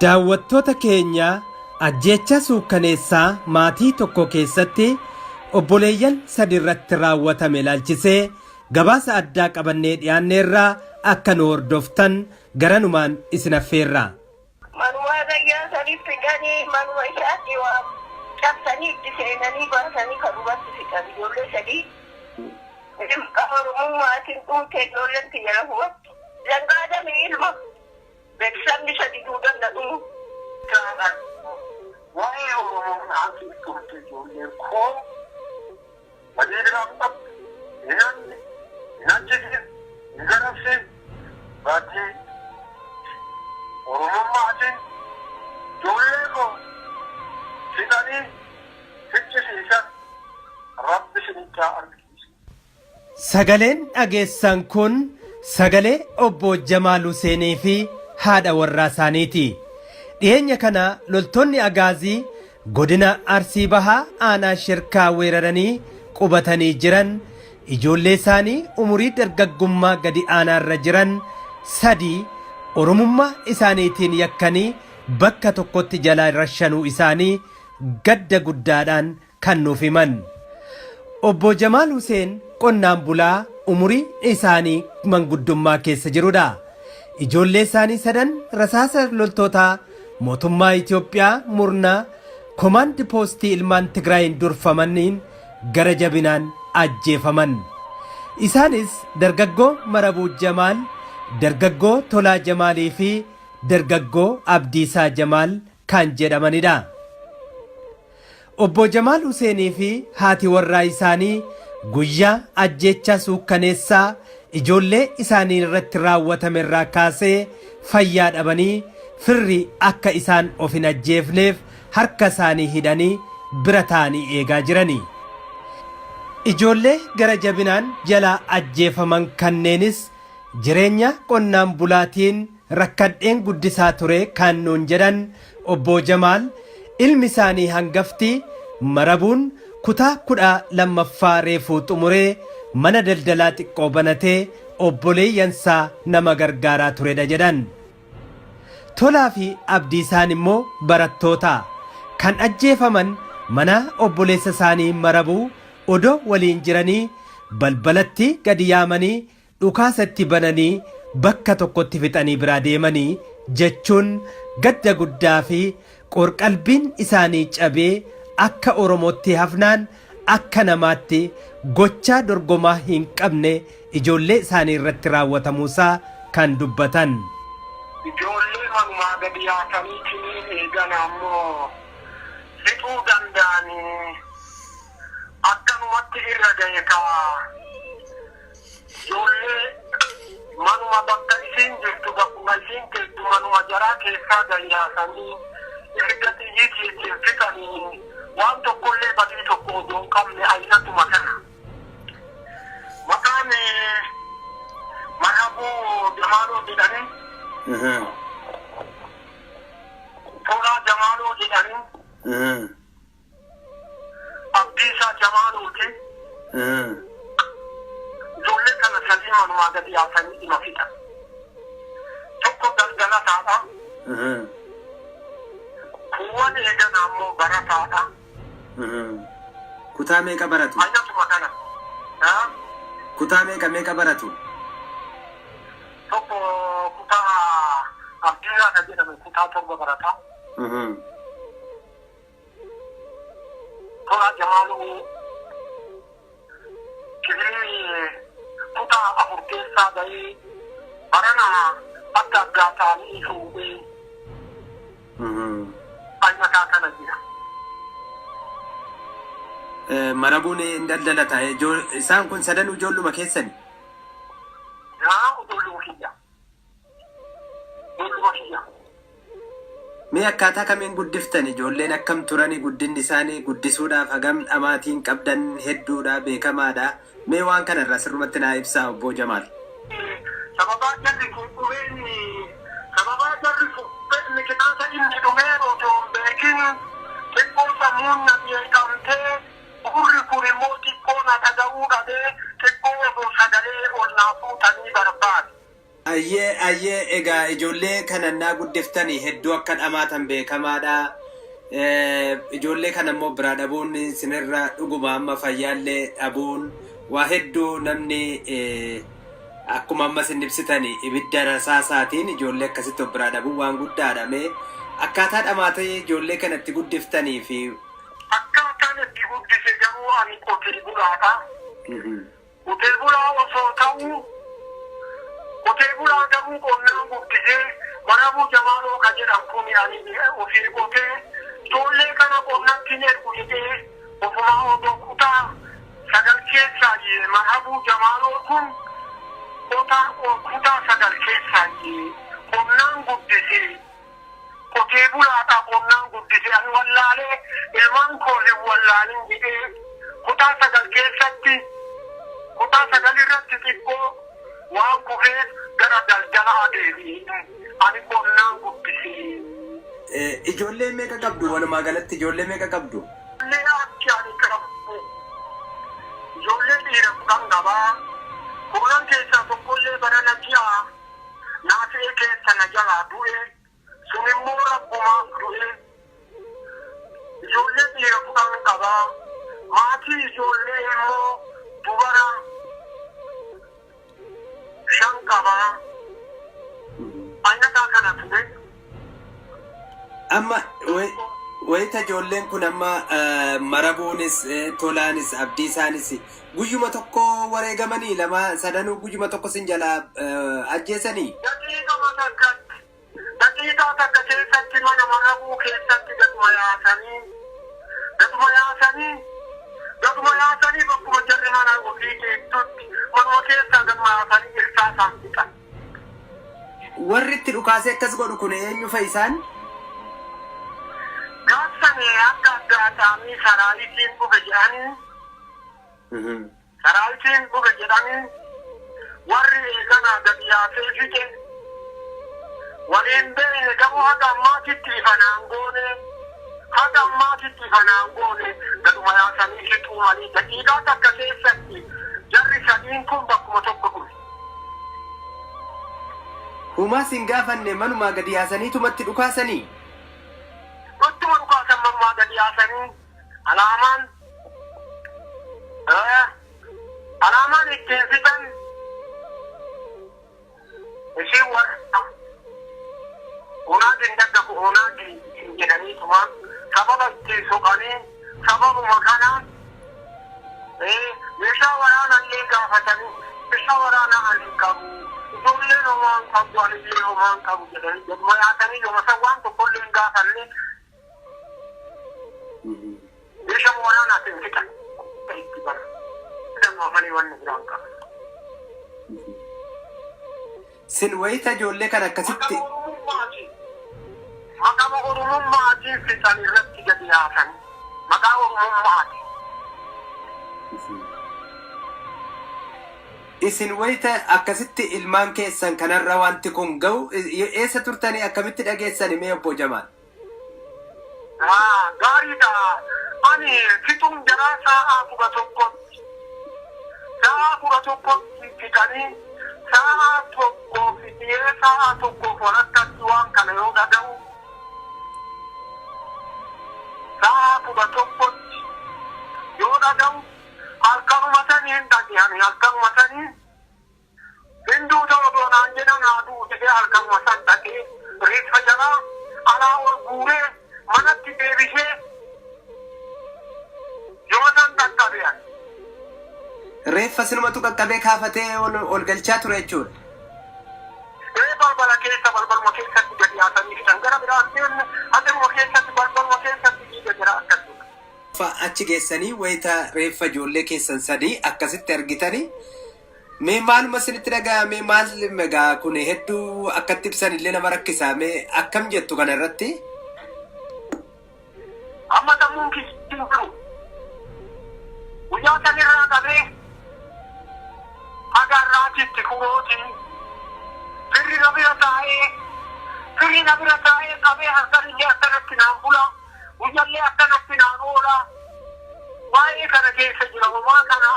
Daawwattoota keenya ajjeecha suukkaneessaa maatii tokko keessatti obboleeyyan sadi irratti raawwatame ilaalchisee gabaasa addaa qabannee dhiyaanneerraa akka nu hordoftan garanumaan isin affeerra. Manuma gayyaa sadiitti ganii manuma isaatti waa cabsanii itti seenanii baasanii kan hubatti fixan ijoollee sadii. Qabarumummaatiin dhuunfee ijoolleetti jala hubatti. Zangaadamee ilma beeksisni sadi duudan dhadhuu. Waa'ee Oromoon haati turte ijoolleen koo walii biraaf nyaanni nyaachise garafse baatee Oromummaatiin ijoollee koo fixanii fichisiisan rabbi sinichaa argisiisa. Sagaleen dhageessan kun sagalee obbo Jamaal Huseenii fi haadha warraa isaaniiti. Dhiyeenya kana loltoonni Agaazii godina Arsii Bahaa aanaa Shirkaa weeraranii qubatanii jiran ijoollee isaanii umurii dargaggummaa gadi aanaarra jiran sadii Oromummaa isaaniitiin yakkanii bakka tokkotti jalaa rashanuu isaanii gadda guddaadhaan kan nuuf himan. Obbo Jamaal Huseen qonnaan bulaa umurii isaanii manguddummaa keessa jirudha. Ijoollee isaanii sadan rasaasa loltootaa mootummaa Itoophiyaa murnaa komaandi poostii ilmaan Tigraayin durfamaniin gara jabinaan ajjeefaman. Isaanis dargaggoo Marabuu Jamaal, dargaggoo Tolaa Jamaalii fi dargaggoo Abdiisaa Jamaal kan jedhamanidha. Obbo Jamaal Huseenii fi haati warraa isaanii guyyaa ajjeecha suukkaneessaa ijoollee isaanii irratti raawwatame irraa kaasee fayyaa dhabanii firri akka isaan of hin ajjeefneef harka isaanii hidhanii bira taa'anii eegaa jirani. Ijoollee gara jabinaan jalaa ajjeefaman kanneenis jireenya qonnaan bulaatiin rakkadheen guddisaa ture kan nuun jedhan obbo Jamaal ilmi isaanii hangafti Marabuun kutaa 12ffaa reefuu xumuree mana daldalaa xiqqoo banatee obboleeyyansaa nama gargaaraa turedha jedhan. Tolaa fi Abdiisaan immoo barattoota kan ajjeefaman mana obboleessa isaanii Marabuu odoo waliin jiranii balbalatti gadi yaamanii dhukaasatti bananii bakka tokkotti fixanii biraa deemanii jechuun gadda guddaa fi qorqalbiin isaanii cabee akka Oromootti hafnaan akka namaatti gochaa dorgomaa hin qabne ijoollee isaanii irratti raawwatamuusaa kan dubbatan. Ijoollee manumaa gadi yaasaniitiin eegan ammoo fixuu danda'anii akkanumatti irra ga'e kaa ijoollee manuma bakka isiin jirtu bakkuma isiin jirtu manuma jaraa keessaa gadi yaasanii erga xiyyiitiin fixanii waan tokkollee badii tokko odoo hin qabne aynatuma kana. Maqaan Marabuu Jamaaloo jedhanii Tolaa Jamaaloo jedhanii Abdiisaa Jamaalooti. Ijoollee kana sadii manumaa gadi yaasanii dhima fixan. Tokko daldalataadha. Kuwwan eegan ammoo barataadha. Kutaa meeqa baratu? Aynatuma kana. Kutaa meeqa baratu? Tokko kutaa Abdiisaa kan jedhame kutaa 7 barataa. Tolaa Jamaaluu kifilii kutaa 4 keessaa bahee barana adda addaa ta'anii fuudhee aynataa kana jira. Marabuun hin daldalata. Isaan kun sadan ijoolluma keessani? Ijoolluma kiyya. Ijoolluma kiyya. Mee akkaataa kamiin guddiftan ijoolleen akkam turani guddinni isaanii guddisuudhaaf hagam dhamaatiin qabdan hedduudha beekamaadha. Mee waan kanarraa sirrumatti naa ibsaa obbo Jamaal. Sababaa jarri kun kitaaba inni dhumee otoo hin beekin xiqqoon sammuun na beekamtee gurri kun immoo xiqqoo na dhaga'uu dhabee xiqqoo osoo sagalee ol naa fuutanii barbaade. Ayyee egaa ijoollee kanannaa guddiftanii hedduu akka dhamaatan beekamaadha. Ijoollee kana immoo biraa dhabuun sinirra dhuguma amma fayyaallee dhabuun waa hedduu namni akkuma amma sin ibsitanii ibidda rasaasaatiin ijoollee akkasitti of biraa dhabuun waan guddaadha. Mee akkaataa dhamaatee ijoollee kanatti guddiftanii fi akkaataan itti guddise garuu ani qotee bulaadha. Qotee bulaa osoo ta'u qotee bulaa garuu qonnaan guddisee Marabuu Jamaaloo kan jedhamu kun ani ofii qotee ijoollee kana qonnatti ergu jedhee ofumaa odoo kutaa sagal keessaa jee Marabuu Jamaaloo kun kutaa sagal keessaa jee qonnaan guddisee qotee bulaadha qonnaan guddisee ani wallaalee ilmaan koo hin wallaalin jedhee kutaa sagal keessatti kutaa sagal irratti xiqqoo waan kufee gara daldala adeemee ani qonnaan guddisee. Ijoollee meeqa qabdu walumaa galatti ijoollee meeqa qabdu? Ijoollee akki ani qabu ijoollee dhiira 10 qabaa. Kurnan keessaa tokkollee barana ji'a naafee keessa na jalaa du'e sun immoo rabbumaaf du'e. Ijoollee dhiira 10 qabaa. Maatii ijoollee immoo dubara 5 qabaa. Ayyataa kana ture. Amma wayita ijoolleen kun amma Marabuunis Tolaanis Abdiisaanis guyyuma tokko wareegamanii lama sadanuu guyyuma tokko sin jalaa ajjeesanii. Daqiiqaa takka keessatti mana Marabuu keessatti gaduma yaasanii bakkuma jarri mana ofii keessatti manuma keessaa gaduma yaasanii irsaa isaan fixan. Warri itti dhukaasee akkas godhu kun eenyu fayyisaan? Gaafsanii akka addaataanii saraayitiin dhufe jedhanii warri eeganaa gadi yaasee fixe waliin beekne gamoo haga ammaatitti ifanaan goone gaduma yaasanii fixuumanii daqiiqaa takka keessatti jarri sadiin kun bakkuma tokko dhufe. Humaa sin gaafanne manumaa gadi yaasaniitumatti dhukaasanii? Ittuma dhukaasan manumaa gadi yaasanii alaamaan ittiin fixan isheen warra unaatiin daddaku unaatiin jedhaniituma sababa ittiin soqanii sababuma kanaan meeshaa waraanallee gaafatanii meeshaa waraanaa ani qabu ijoolleen homaan qabdu anillee homaan qabu jedhanii gaduma yaasanii yooma san waan tokkollee hin gaafanne meeshaa waraanaatiin fixan itti bara dammaafanii wanni biraan qabu. Sin wayita ijoollee kan akkasitti maqaa Oromummaatiin fixan irratti gadi yaasan maqaa Oromummaati. Isin wayita akkasitti ilmaan keessan kanarra wanti kun ga'u eessa turtanii akkamitti dhageessani mee obbo Jamaal? Gaariidha. Ani fixuun jaraa sa'aa 11 fixanii sa'aa 1 fixee sa'aa 1 walakkatti waan kana yoo dhaga'u sa'aa 11 yoo dhaga'u halkanuma sanii hin dhageenye halkanuma sanii hinduu ta'uu doonaan jedhan haaduu jedhee halkanuma san dhagee reeffa jalaa alaa ol guuree manatti deebisee yoo san qaqqabeen. Reeffa sinumatu qaqqabee kaafatee ol galchaa ture jechuudha. Balbaluma keessatti gadi yaasanii fixan gara biraan deemne hadaruma keessatti balbaluma keessatti dhiiga jira akkasuma. Achi geessanii wayita reeffa ijoollee keessan sadii akkasitti argitanii mee maaluma isinitti dhaga'ame maal egaa kun hedduu akkatti ibsan illee nama rakkisaa mee akkam jettu kana irratti? Amma sammuun kisiin jiru guyyaa sanirraa qabee haga irraatitti kurooti firri na bira taa'ee qabee halkanillee akkanatti naan bula guyyallee akkanatti naan oola waa'ee kana keessa jira homaa kana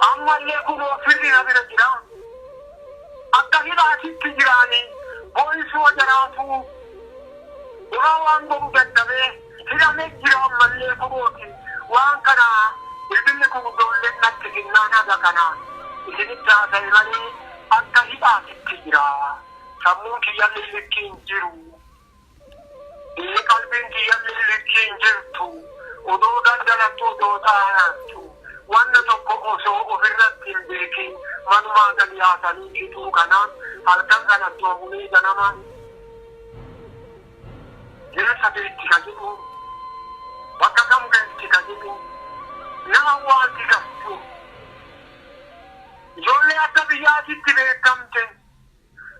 ammallee kunoo firri na bira jira akka hidhaatitti jiraanii bo'isoo jiraatu duraa waan godhu dadhabee hidhamee jira ammallee kunuuti waan kana bilbilli kun ijoolleen natti hinnaan haga kana isinitti haasa'e malee akka hidhaatitti jira sammuun kiyyallee likkiin jiru inni qalbiin kiyyallee likkiin jirtu odoo daldalattu odoo taa'anattu wanna tokko osoo ofirratti hin beekin manumaa gadi haasanii hidhuu kanaan halkan kanatti ogulee ganama jira sadeetti ka jedhu bakka kam ga'etti ka jedhu nama waanti gaftu ijoollee akka biyyaatitti beekamte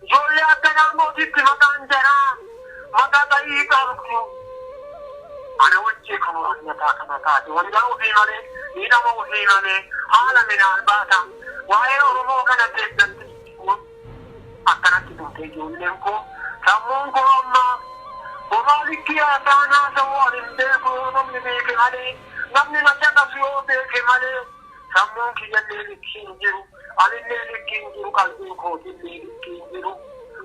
ijoollee akka naannootitti maqaan jaraa maqaa ta'ii qabdu ana wajjii kan wanyataa kana taate wanjaa ofii malee miidhama ofii malee haala minaan baata waa'ee Oromoo kana deeggarti akkanatti duute ijoolleen koo sammuun koo amma homaa likkii haasaanaa sawwaan hin beeku namni beeke malee namni machaqasu yoo beeke malee sammuun kiyyallee likkii hin jiru anillee likkii hin jiru qalbiin kootillee likkii hin jiru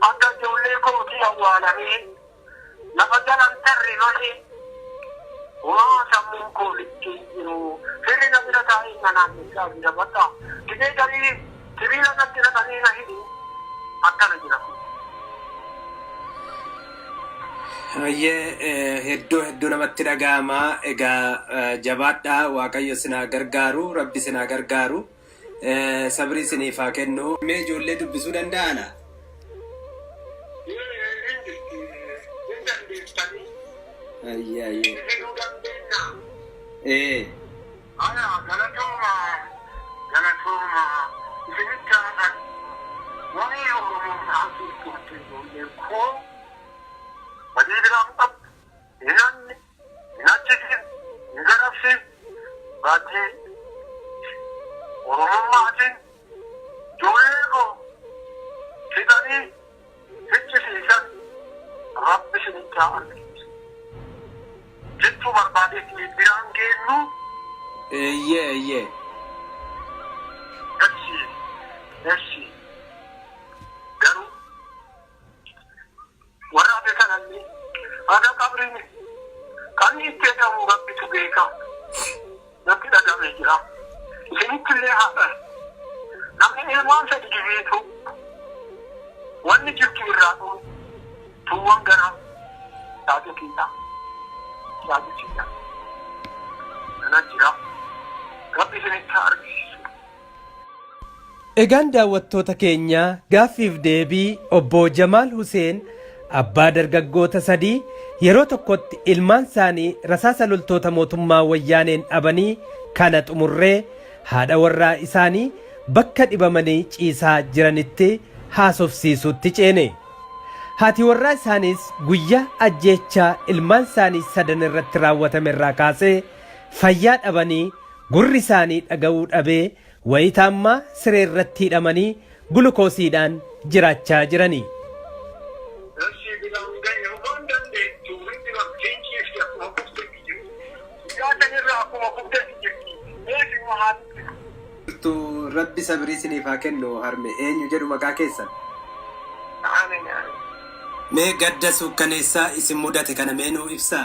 akka ijoollee kootii awwaalamee lafa jalan tarre malee waa sammuun koo likkii hin jiru firri na bira taa'ee nanaan isaa bira bakka dibee galii sibiila natti naqanii na hidhu akkana jira. Hedduu namatti dhaga'ama. Egaa jabaadhaa Waaqayyo sinaa gargaaru Rabbi sinaa gargaaru sabrii siniif haa kennu. Mee ijoollee dubbisuu danda'ana? Galatoma isinitti haadhan waa'ee Oromoo haasuu turte ijoolleen koo badii biraan qabdu hin hanne hin ajjeesin hin garafsin baatee Oromummaatiin ijoollee koo fidanii fichisiisan Rabbi isinitti haa argisiisu jechuu barbaadeetti biraan geennu. Eeyyee. Merci. Garuu warra hafe kanallee haga qabrini kan itti jedhamu rabbitu beeka natti dhagamee jira isinittillee haadha namni ilmaan sadi dibeetu wanni jirtu irraa dhumu tuuwwan gara yaadatiidha kana jira rabbi isinitti argisiisu. Egaan daawwattoota keenya gaaffiif deebii obbo Jamaal Huseen abbaa dargaggoota sadii yeroo tokkotti ilmaan isaanii rasaasa loltoota mootummaa wayyaaneen dhabanii kana xumurree haadha warraa isaanii bakka dhibamanii ciisaa jiranitti haasofsiisuutti ceene. Haati warraa isaaniis guyyaa ajjeechaa ilmaan isaanii sadan irratti raawwatame irraa kaasee fayyaa dhabanii gurri isaanii dhaga'uu dhabee wayita ammaa siree irratti hidhamanii gulukoosiidhaan jiraachaa jiranii. Rabbi sabrii isiniif haa kennu harme eenyu jedhu maqaa keessan? Mee gadda suukkaneessaa isin mudate kana mee nuu ibsaa?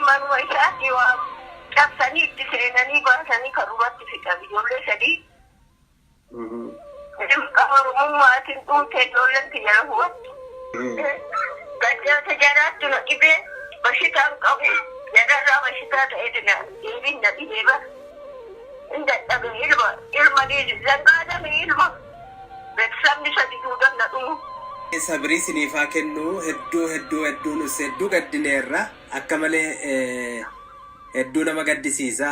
Manuma isaatti waa cabsanii itti seenanii baasanii karuurratti fixan ijoollee sadii. Oromummaatiin dhuunfee ijoolleen kiyya hubattu. Gaddaata jaraatti na dhibee bashitaan qabu jararraa bashitaa ta'ee deebiin na dhibee bara. Hin dadhabe ilma zangaadame ilma beeksisni sadi duudhan na dhumu. Sabrii isiniif haa kennu hedduu nus hedduu gaddineerra akka malee hedduu nama gaddisiisa.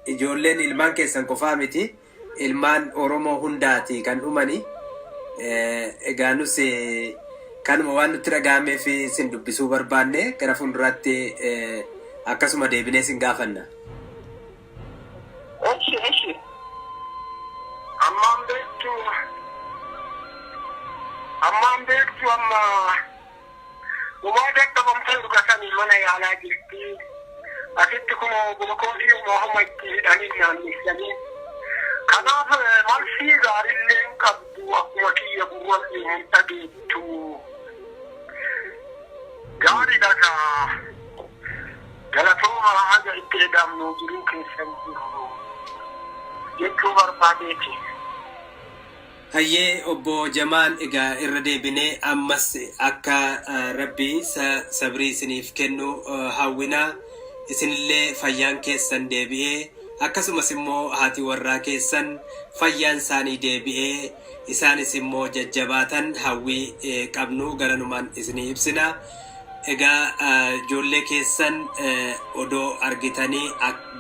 Ijoolleen ilmaan keessan qofaa miti ilmaan Oromoo hundaati kan dhumani. Egaa nus kanuma waan nutti dhaga'ameef isin dubbisuu barbaanne gara fuulduraatti akkasuma deebinee sin gaafanna. Eshi. Ammaan beektu amma umaa dadhabamtee dhugatanii mana yaalaa jirti. Asitti kun gulukoosii uumama itti hidhanii naanneessanii. Kanaaf marsii gaariillee qabdu akkuma kiyya gurra hin dhageettu. Gaariidha kaa galatooma haga itti edamnu jiruu keessan jiru jechuu barbaadeeti. Hayyee obbo Jamaan egaa irra deebinee ammas akka Rabbii sabrii isiniif kennu hawwina isinillee fayyaan keessan deebi'ee akkasumas immoo haati warraa keessan fayyaan isaanii deebi'ee isaanis immoo jajjabaatan hawwii qabnu garanumaan isinii ibsina. Egaa ijoollee keessan odoo argitanii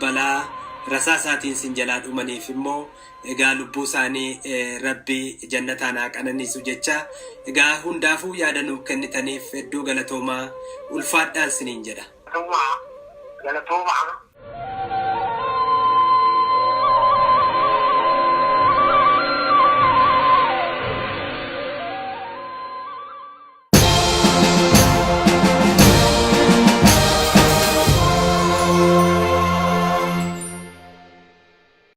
balaa rasaasaatiin sin jalaa dhumaniif immoo egaa lubbuu isaanii Rabbii jannataan haa qananiisu jecha egaa hundaafuu yaada nuuf kennitaniif hedduu galatoomaa ulfaadhaan siniin jedha. Galatooma.